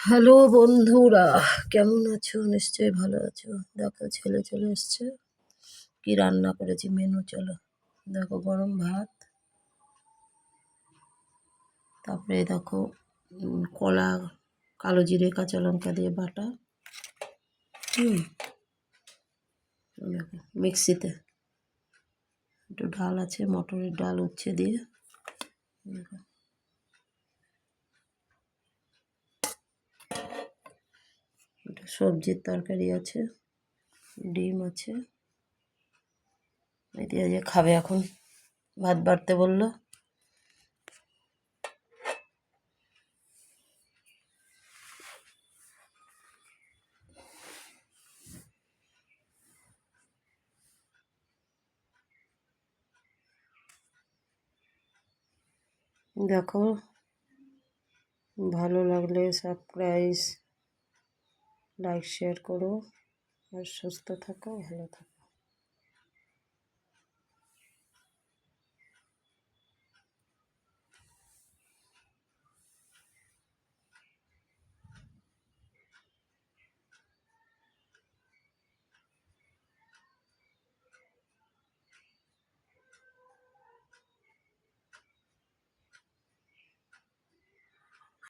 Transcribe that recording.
Hello বন্ধুরা, কেমন আছো? নিশ্চয়ই ভালো আছো। দেখো ছেলে চলে এসছে। কি রান্না করেছি মেনু চলো দেখো। গরম ভাত, তারপরে দেখো কলা, কালো জিরে কাঁচা লঙ্কা দিয়ে বাটা। হুম দেখো মিক্সিতে একটু ডাল আছে, মটরের ডাল উচ্ছে দিয়ে। দেখো এটা সবজির তরকারি আছে, ডিম আছে। এটি যে খাবে এখন, ভাত বাড়তে বললো। দেখো, ভালো লাগলে সাবস্ক্রাইব, লাইক, শেয়ার করো। আর সুস্থ থাকো, ভালো থাকো।